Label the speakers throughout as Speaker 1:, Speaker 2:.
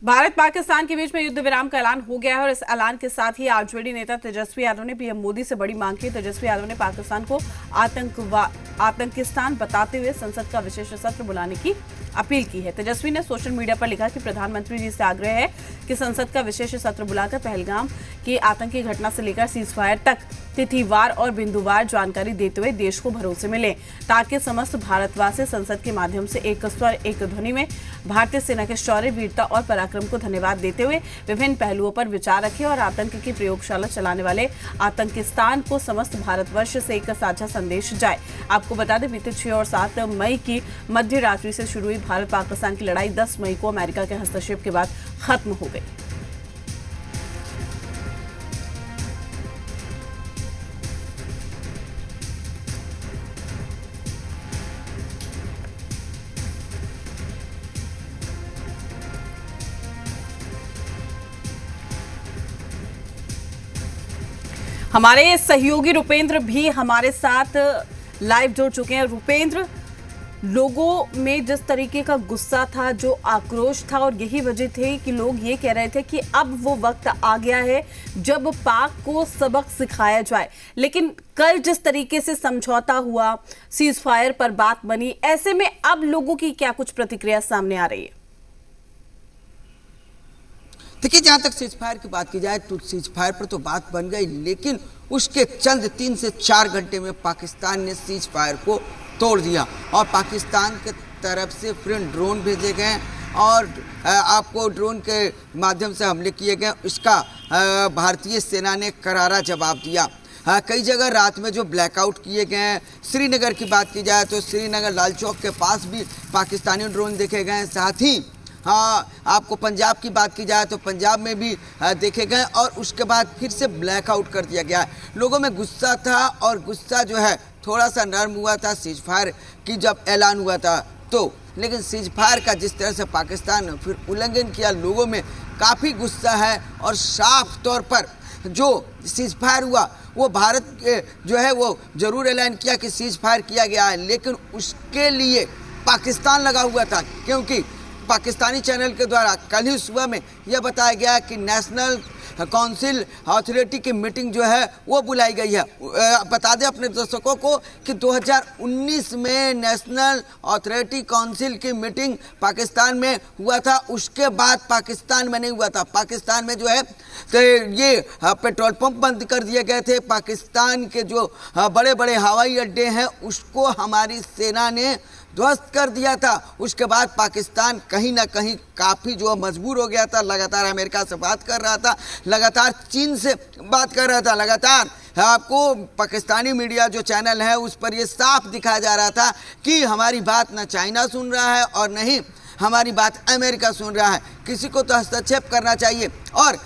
Speaker 1: भारत पाकिस्तान के बीच में युद्ध विराम का ऐलान हो गया है और इस ऐलान के साथ ही आरजेडी नेता तेजस्वी यादव ने पीएम मोदी से बड़ी मांग की। तेजस्वी यादव ने पाकिस्तान को आतंकिस्तान बताते हुए संसद का विशेष सत्र बुलाने की अपील की है। तेजस्वी ने सोशल मीडिया पर लिखा कि प्रधानमंत्री जी से आग्रह है कि संसद का विशेष सत्र बुलाकर पहलगाम की आतंकी घटना से लेकर सीजफायर तक तिथिवार और बिंदुवार जानकारी देते हुए देश को भरोसे मिले, ताकि समस्त भारतवासी संसद के माध्यम से एक स्वर एक ध्वनि में भारतीय सेना के शौर्य, वीरता और पराक्रम को धन्यवाद देते हुए विभिन्न पहलुओं पर विचार रखें और आतंक की प्रयोगशाला चलाने वाले आतंकिस्तान को समस्त भारतवर्ष से एक साझा संदेश जाए। आपको बता दें, बीते 6 और 7 मई की मध्य रात्रि से शुरू हुई भारत पाकिस्तान की लड़ाई 10 मई को अमेरिका के हस्तक्षेप के बाद खत्म हो गई। हमारे सहयोगी रुपेंद्र भी हमारे साथ लाइव जुड़ चुके हैं। रुपेंद्र, लोगों में जिस तरीके का गुस्सा था, जो आक्रोश था, और यही वजह थी कि लोग ये कह रहे थे कि अब वो वक्त आ गया है जब पाक को सबक सिखाया जाए। लेकिन कल जिस तरीके से समझौता हुआ, सीज फायर पर बात बनी, ऐसे में अब लोगों की क्या कुछ प्रतिक्रिया सामने आ रही है?
Speaker 2: देखिए, जहां तक सीज फायर की बात की जाए तो सीज फायर पर तो बात बन गई, लेकिन उसके चंद 3 से 4 घंटे में पाकिस्तान ने सीज फायर को तोड़ दिया और पाकिस्तान के तरफ से फिर ड्रोन भेजे गए और आपको ड्रोन के माध्यम से हमले किए गए। इसका भारतीय सेना ने करारा जवाब दिया। कई जगह रात में जो ब्लैकआउट किए गए हैं, श्रीनगर की बात की जाए तो श्रीनगर लाल चौक के पास भी पाकिस्तानी ड्रोन देखे गए। साथ ही आपको पंजाब की बात की जाए तो पंजाब में भी देखे गए और उसके बाद फिर से ब्लैकआउट कर दिया गया। लोगों में गुस्सा था और गुस्सा जो है थोड़ा सा नरम हुआ था सीज फायर की जब ऐलान हुआ था तो, लेकिन सीज फायर का जिस तरह से पाकिस्तान ने फिर उल्लंघन किया, लोगों में काफ़ी गुस्सा है। और साफ तौर पर जो सीज फायर हुआ वो भारत जो है वो ज़रूर ऐलान किया कि सीज फायर किया गया है, लेकिन उसके लिए पाकिस्तान लगा हुआ था, क्योंकि पाकिस्तानी चैनल के द्वारा कल ही सुबह में यह बताया गया कि नेशनल काउंसिल अथॉरिटी की मीटिंग जो है वो बुलाई गई है। बता दें अपने दर्शकों को कि 2019 में नेशनल अथॉरिटी काउंसिल की मीटिंग पाकिस्तान में हुआ था, उसके बाद पाकिस्तान में नहीं हुआ था। पाकिस्तान में जो है तो ये पेट्रोल पंप बंद कर दिए गए थे। पाकिस्तान के जो बड़े बड़े हवाई अड्डे हैं उसको हमारी सेना ने ध्वस्त कर दिया था। उसके बाद पाकिस्तान कहीं ना कहीं काफ़ी जो मजबूर हो गया था, लगातार अमेरिका से बात कर रहा था, लगातार चीन से बात कर रहा था, लगातार आपको पाकिस्तानी मीडिया जो चैनल है उस पर ये साफ दिखाया जा रहा था कि हमारी बात ना चाइना सुन रहा है और नहीं हमारी बात अमेरिका सुन रहा है, किसी को तो हस्तक्षेप करना चाहिए। और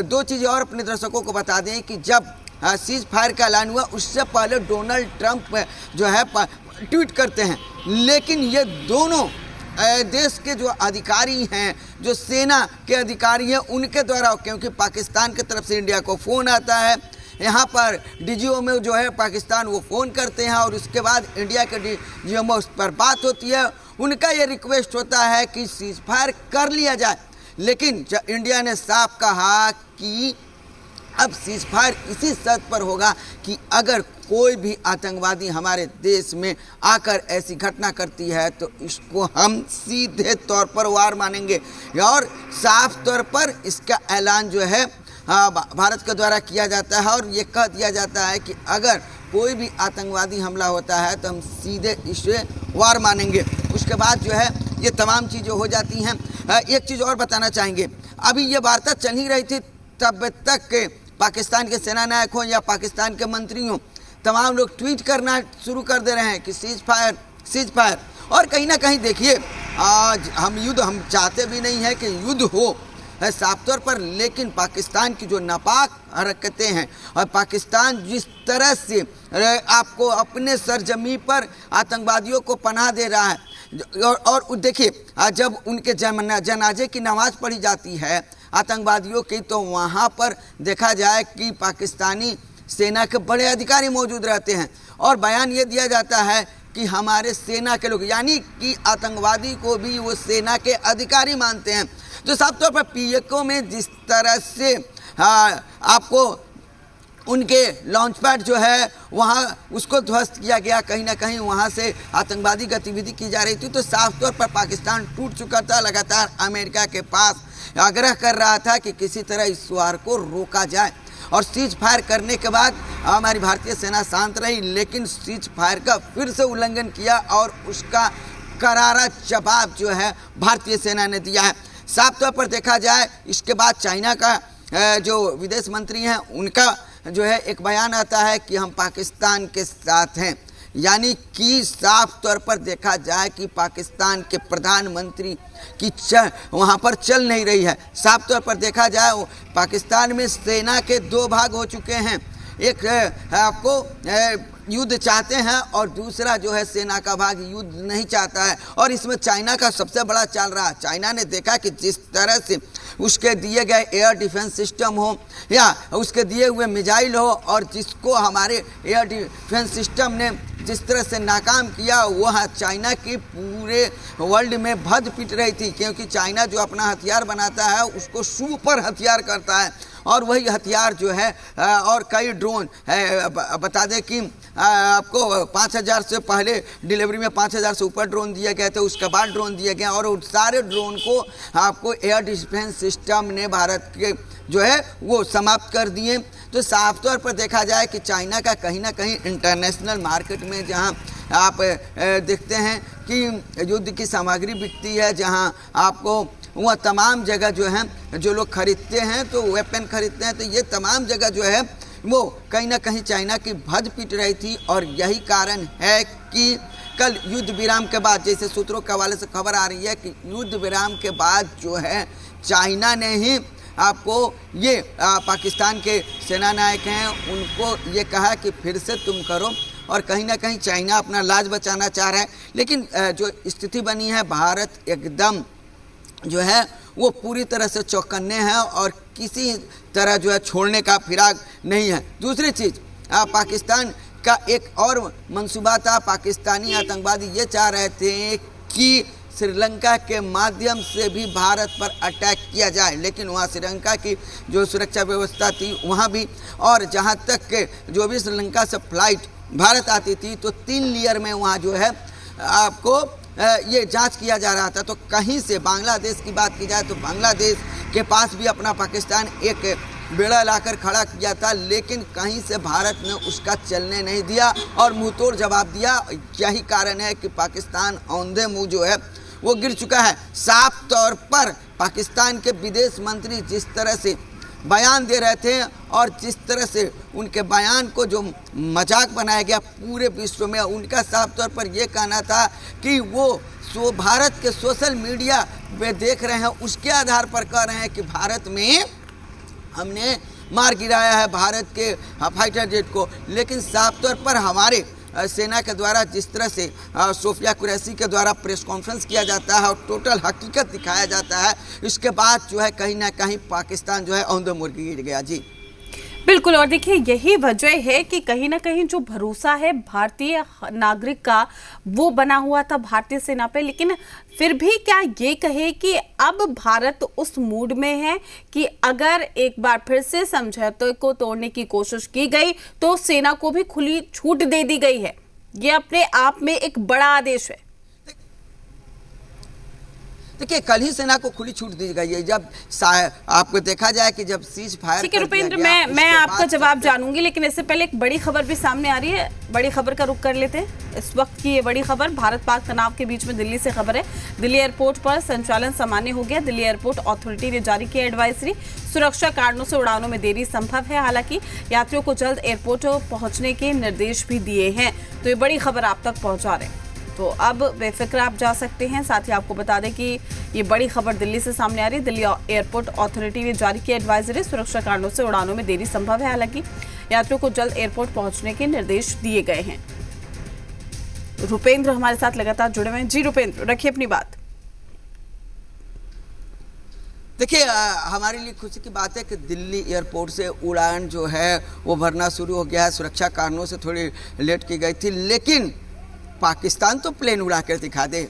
Speaker 2: दो चीज़ें और अपने दर्शकों को बता दें कि जब सीज फायर का ऐलान हुआ उससे पहले डोनाल्ड ट्रंप जो है ट्वीट करते हैं, लेकिन ये दोनों देश के जो अधिकारी हैं, जो सेना के अधिकारी हैं, उनके द्वारा, क्योंकि पाकिस्तान की तरफ से इंडिया को फ़ोन आता है, यहाँ पर डीजीओ में जो है पाकिस्तान वो फ़ोन करते हैं और उसके बाद इंडिया के डीजीओ में उस पर बात होती है। उनका ये रिक्वेस्ट होता है कि सीज फायर कर लिया जाए, लेकिन इंडिया ने साफ कहा कि अब सीज फायर इसी शर्त पर होगा कि अगर कोई भी आतंकवादी हमारे देश में आकर ऐसी घटना करती है तो इसको हम सीधे तौर पर वार मानेंगे। और साफ तौर पर इसका ऐलान जो है भारत के द्वारा किया जाता है और ये कह दिया जाता है कि अगर कोई भी आतंकवादी हमला होता है तो हम सीधे इसे वार मानेंगे। उसके बाद जो है ये तमाम चीज़ें हो जाती हैं। एक चीज़ और बताना चाहेंगे, अभी ये वार्ता चल ही रही थी तब तक के पाकिस्तान के सेना नायक हों या पाकिस्तान के मंत्री हों, तमाम लोग ट्वीट करना शुरू कर दे रहे हैं कि सीज फायर सीज फायर। और कहीं ना कहीं देखिए, आज हम चाहते भी नहीं है कि युद्ध हो साफ तौर पर, लेकिन पाकिस्तान की जो नापाक हरकतें हैं और पाकिस्तान जिस तरह से आपको अपने सरजमी पर आतंकवादियों को पनाह दे रहा है और देखिए जब उनके जनाजे की नमाज पढ़ी जाती है आतंकवादियों की, तो वहाँ पर देखा जाए कि पाकिस्तानी सेना के बड़े अधिकारी मौजूद रहते हैं और बयान ये दिया जाता है कि हमारे सेना के लोग, यानी कि आतंकवादी को भी वो सेना के अधिकारी मानते हैं। तो साफ तौर पर पीएको में जिस तरह से आपको उनके लॉन्च पैड जो है वहाँ उसको ध्वस्त किया गया, कहीं ना कहीं वहाँ से आतंकवादी गतिविधि की जा रही थी, तो साफ तौर पर पाकिस्तान टूट चुका था। लगातार अमेरिका के पास आग्रह कर रहा था कि किसी तरह इस वार को रोका जाए, और सीज फायर करने के बाद हमारी भारतीय सेना शांत रही, लेकिन सीज फायर का फिर से उल्लंघन किया और उसका करारा जवाब जो है भारतीय सेना ने दिया है। साफ तौर पर देखा जाए इसके बाद चाइना का जो विदेश मंत्री हैं उनका जो है एक बयान आता है कि हम पाकिस्तान के साथ हैं, यानी कि साफ तौर पर देखा जाए कि पाकिस्तान के प्रधानमंत्री की वहाँ पर चल नहीं रही है। साफ तौर पर देखा जाए पाकिस्तान में सेना के दो भाग हो चुके हैं, एक आपको युद्ध चाहते हैं और दूसरा जो है सेना का भाग युद्ध नहीं चाहता है, और इसमें चाइना का सबसे बड़ा चल रहा है। चाइना ने देखा कि जिस तरह से उसके दिए गए एयर डिफेंस सिस्टम हो या उसके दिए हुए मिसाइल हो, और जिसको हमारे एयर डिफेंस सिस्टम ने जिस तरह से नाकाम किया, वह चाइना की पूरे वर्ल्ड में भद पिट रही थी, क्योंकि चाइना जो अपना हथियार बनाता है उसको सुपर हथियार करता है, और वही हथियार जो है और कई ड्रोन बता दें कि आपको 5000 से पहले डिलीवरी में 5000 से ऊपर ड्रोन दिए गए थे, उसके बाद ड्रोन दिए गए, और उस सारे ड्रोन को आपको एयर डिफेंस सिस्टम ने भारत के जो है वो समाप्त कर दिए। तो साफ तौर पर देखा जाए कि चाइना का कहीं ना कहीं इंटरनेशनल मार्केट में जहां आप देखते हैं कि युद्ध की सामग्री बिकती है, जहां आपको वह तमाम जगह जो है जो लोग खरीदते हैं तो वेपन खरीदते हैं, तो ये तमाम जगह जो है वो कहीं ना कहीं चाइना की भद पिट रही थी। और यही कारण है कि कल युद्ध विराम के बाद, जैसे सूत्रों के हवाले से खबर आ रही है कि युद्ध विराम के बाद जो है चाइना ने ही आपको ये पाकिस्तान के सेना नायक हैं उनको ये कहा कि फिर से तुम करो, और कहीं ना कहीं चाइना अपना लाज बचाना चाह रहा है। लेकिन जो स्थिति बनी है, भारत एकदम जो है वो पूरी तरह से चौकन्ने हैं और किसी तरह जो है छोड़ने का फिराक नहीं है। दूसरी चीज़, पाकिस्तान का एक और मंसूबा था, पाकिस्तानी आतंकवादी ये चाह रहे थे कि श्रीलंका के माध्यम से भी भारत पर अटैक किया जाए, लेकिन वहाँ श्रीलंका की जो सुरक्षा व्यवस्था थी वहाँ भी, और जहाँ तक के जो भी श्रीलंका से फ्लाइट भारत आती थी तो 3 लेयर में वहाँ जो है आपको ये जांच किया जा रहा था। तो कहीं से बांग्लादेश की बात की जाए तो बांग्लादेश के पास भी अपना पाकिस्तान एक बेड़ा लाकर खड़ा किया था, लेकिन कहीं से भारत ने उसका चलने नहीं दिया और मुंहतोड़ जवाब दिया। यही कारण है कि पाकिस्तान औंधे मुंह जो है वो गिर चुका है। साफ तौर पर पाकिस्तान के विदेश मंत्री जिस तरह से बयान दे रहे थे और जिस तरह से उनके बयान को जो मजाक बनाया गया पूरे विश्व में, उनका साफ तौर पर यह कहना था कि वो भारत के सोशल मीडिया पे देख रहे हैं, उसके आधार पर कह रहे हैं कि भारत में हमने मार गिराया है भारत के फाइटर जेट को। लेकिन साफ तौर पर हमारे सेना के द्वारा जिस तरह से सोफिया कुरैशी के द्वारा प्रेस कॉन्फ्रेंस किया जाता है और टोटल हकीकत दिखाया जाता है, इसके बाद जो है कहीं ना कहीं पाकिस्तान जो है औंधे मुर्गी गिर गया। जी
Speaker 1: बिल्कुल, और देखिए यही वजह है कि कहीं ना कहीं जो भरोसा है भारतीय नागरिक का वो बना हुआ था भारतीय सेना पे। लेकिन फिर भी क्या ये कहे कि अब भारत उस मूड में है कि अगर एक बार फिर से समझौते को तोड़ने की कोशिश की गई तो सेना को भी खुली छूट दे दी गई है। ये अपने आप में एक बड़ा आदेश है।
Speaker 2: देखिए, कल ही सेना को खुली छूट दी गई है। जब आपको देखा जाए कि जब सीज फायर,
Speaker 1: ठीक है रुपेंद्र, मैं आपका जवाब जानूंगी, लेकिन इससे पहले एक बड़ी खबर भी सामने आ रही है। बड़ी खबर का रुख कर लेते हैं। इस वक्त की ये बड़ी खबर भारत पाक तनाव के बीच में दिल्ली से खबर है। दिल्ली एयरपोर्ट पर संचालन सामान्य हो गया। दिल्ली एयरपोर्ट अथॉरिटी ने जारी किया एडवाइजरी। सुरक्षा कारणों से उड़ानों में देरी संभव है, हालांकि यात्रियों को जल्द एयरपोर्ट पहुंचने के निर्देश भी दिए हैं। तो ये बड़ी खबर आप तक पहुंचा रहे हैं, तो अब बेफिक्र आप जा सकते हैं। साथ ही आपको बता दें कि ये बड़ी खबर दिल्ली से सामने आ रही है। दिल्ली एयरपोर्ट अथॉरिटी ने जारी किया एडवाइजरी। सुरक्षा कारणों से उड़ानों में देरी संभव है, हालांकि यात्रियों को जल्द एयरपोर्ट पहुंचने के निर्देश दिए गए हैं। रुपेंद्र हमारे साथ लगातार जुड़े हुए हैं। जी रुपेंद्र, रखिए अपनी बात।
Speaker 2: देखिए, हमारे लिए खुशी की बात है कि दिल्ली एयरपोर्ट से उड़ान जो है वो भरना शुरू हो गया है। सुरक्षा कारणों से थोड़ी लेट की गई थी, लेकिन पाकिस्तान तो प्लेन उड़ा कर दिखा दे,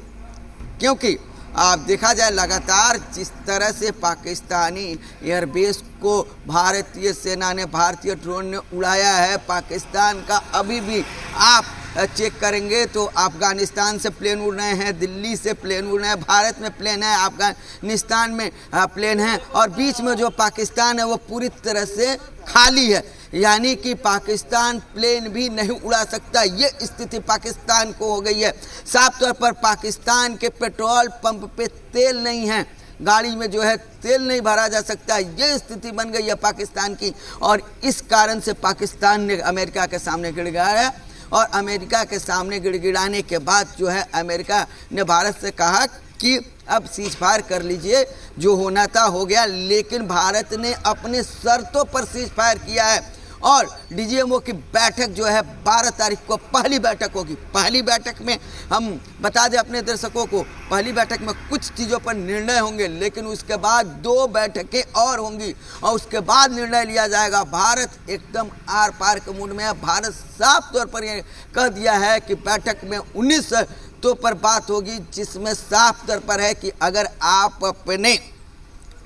Speaker 2: क्योंकि आप देखा जाए लगातार जिस तरह से पाकिस्तानी एयरबेस को भारतीय सेना ने, भारतीय ड्रोन ने उड़ाया है, पाकिस्तान का अभी भी आप चेक करेंगे तो अफगानिस्तान से प्लेन उड़ रहे हैं, दिल्ली से प्लेन उड़ रहे हैं, भारत में प्लेन है, अफगानिस्तान में प्लेन है, और बीच में जो पाकिस्तान है वो पूरी तरह से खाली है। यानी कि पाकिस्तान प्लेन भी नहीं उड़ा सकता, ये स्थिति पाकिस्तान को हो गई है। साफ तौर पर पाकिस्तान के पेट्रोल पंप पे तेल नहीं है, गाड़ी में जो है तेल नहीं भरा जा सकता, ये स्थिति बन गई है पाकिस्तान की। और इस कारण से पाकिस्तान ने अमेरिका के सामने गिड़गिड़ाया, और अमेरिका के सामने गिड़गिड़ाने के बाद जो है अमेरिका ने भारत से कहा कि अब सीज फायर कर लीजिए, जो होना था हो गया। लेकिन भारत ने अपने शर्तों पर सीज फायर किया है, और डीजीएमओ की बैठक जो है 12 तारीख को पहली बैठक होगी। पहली बैठक में हम बता दें अपने दर्शकों को, पहली बैठक में कुछ चीज़ों पर निर्णय होंगे, लेकिन उसके बाद 2 बैठकें और होंगी, और उसके बाद निर्णय लिया जाएगा। भारत एकदम आर पार के मूड में है। भारत साफ तौर पर यह कह दिया है कि बैठक में 19 तो पर बात होगी, जिसमें साफ तौर पर है कि अगर आप अपने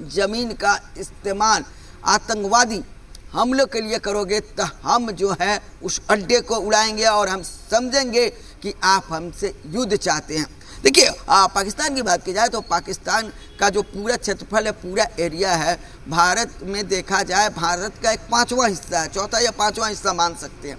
Speaker 2: ज़मीन का इस्तेमाल आतंकवादी हमलों के लिए करोगे तो हम जो है उस अड्डे को उड़ाएंगे, और हम समझेंगे कि आप हमसे युद्ध चाहते हैं। देखिए, पाकिस्तान की बात की जाए तो पाकिस्तान का जो पूरा क्षेत्रफल है, पूरा एरिया है, भारत में देखा जाए भारत का एक 5वां हिस्सा है, 4था या 5वां हिस्सा मान सकते हैं,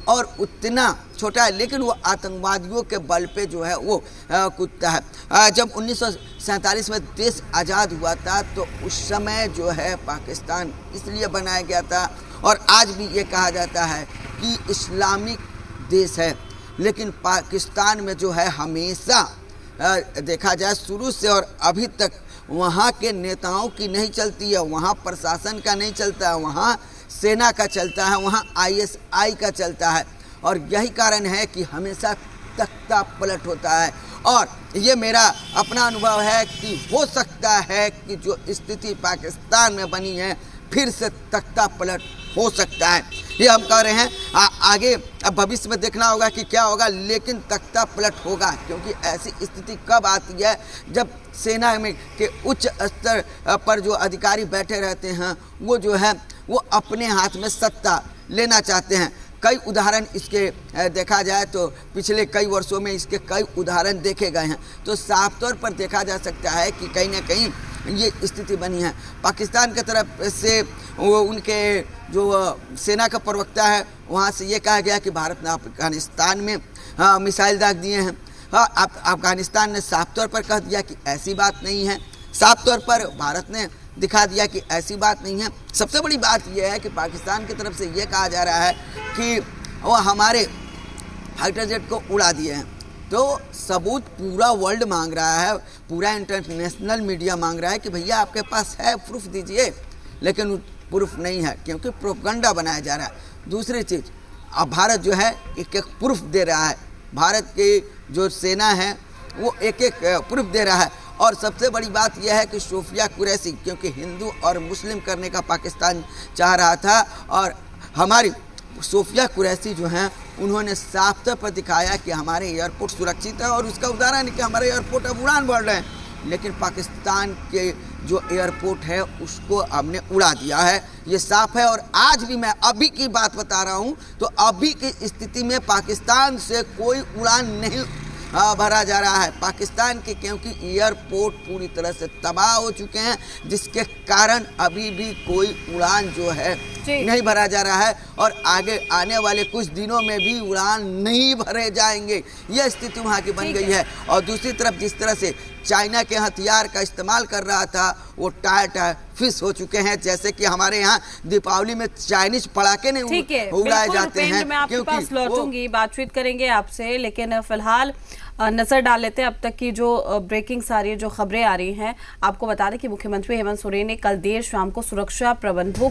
Speaker 2: और उतना छोटा है, लेकिन वो आतंकवादियों के बल पे जो है वो कूदता है। जब 1947 में देश आज़ाद हुआ था तो उस समय जो है पाकिस्तान इसलिए बनाया गया था, और आज भी ये कहा जाता है कि इस्लामिक देश है, लेकिन पाकिस्तान में जो है हमेशा देखा जाए शुरू से और अभी तक वहाँ के नेताओं की नहीं चलती है, वहाँ प्रशासन का नहीं चलता है, वहाँ सेना का चलता है, वहाँ ISI का चलता है, और यही कारण है कि हमेशा तख्ता पलट होता है। और ये मेरा अपना अनुभव है कि हो सकता है कि जो स्थिति पाकिस्तान में बनी है फिर से तख्ता पलट हो सकता है, ये हम कह रहे हैं। आगे अब भविष्य में देखना होगा कि क्या होगा, लेकिन तख्ता पलट होगा, क्योंकि ऐसी स्थिति कब आती है जब सेना में के उच्च स्तर पर जो अधिकारी बैठे रहते हैं वो जो है वो अपने हाथ में सत्ता लेना चाहते हैं। कई उदाहरण इसके देखा जाए तो पिछले कई वर्षों में इसके कई उदाहरण देखे गए हैं, तो साफ तौर पर देखा जा सकता है कि कहीं ना कहीं ये स्थिति बनी है। पाकिस्तान की तरफ से वो उनके जो सेना का प्रवक्ता है वहाँ से ये कहा गया कि भारत ने अफगानिस्तान में मिसाइल दाग दिए हैं। अफगानिस्तान ने साफ तौर पर कह दिया कि ऐसी बात नहीं है, साफ तौर पर भारत ने दिखा दिया कि ऐसी बात नहीं है। सबसे बड़ी बात यह है कि पाकिस्तान की तरफ से ये कहा जा रहा है कि वो हमारे फाइटर जेट को उड़ा दिए हैं, तो सबूत पूरा वर्ल्ड मांग रहा है, पूरा इंटरनेशनल मीडिया मांग रहा है कि भैया आपके पास है, प्रूफ दीजिए, लेकिन प्रूफ नहीं है क्योंकि प्रोपगंडा बनाया जा रहा है। दूसरी चीज़, अब भारत जो है एक एक प्रूफ दे रहा है, भारत की जो सेना है वो एक एक प्रूफ दे रहा है। और सबसे बड़ी बात यह है कि सोफिया कुरैशी, क्योंकि हिंदू और मुस्लिम करने का पाकिस्तान चाह रहा था, और हमारी सोफिया कुरैशी जो हैं उन्होंने साफ तौर पर दिखाया कि हमारे एयरपोर्ट सुरक्षित है, और उसका उदाहरण है कि हमारे एयरपोर्ट अब उड़ान बढ़ रहे हैं, लेकिन पाकिस्तान के जो एयरपोर्ट है उसको हमने उड़ा दिया है, ये साफ है। और आज भी मैं अभी की बात बता रहा हूँ, तो अभी की स्थिति में पाकिस्तान से कोई उड़ान नहीं भरा जा रहा है पाकिस्तान के, क्योंकि एयरपोर्ट पूरी तरह से तबाह हो चुके हैं, जिसके कारण अभी भी कोई उड़ान जो है नहीं भरा जा रहा है, और आगे आने वाले कुछ दिनों में भी उड़ान नहीं भरे जाएंगे, यह स्थिति वहाँ की बन गई है। और दूसरी तरफ जिस तरह से चाइना के हथियार का इस्तेमाल कर रहा था वो टायर फिश हो चुके हैं, जैसे कि हमारे यहाँ दीपावली में चाइनीज पटाखे नहीं उड़ाए जाते हैं।
Speaker 1: मैं आपके पास लौटूंगी, बातचीत करेंगे आपसे, लेकिन फिलहाल नजर डाल लेते हैं अब तक की जो ब्रेकिंग सारी जो खबरें आ रही हैं। आपको बता दें कि मुख्यमंत्री हेमंत सोरेन ने कल देर शाम को सुरक्षा प्रबंधों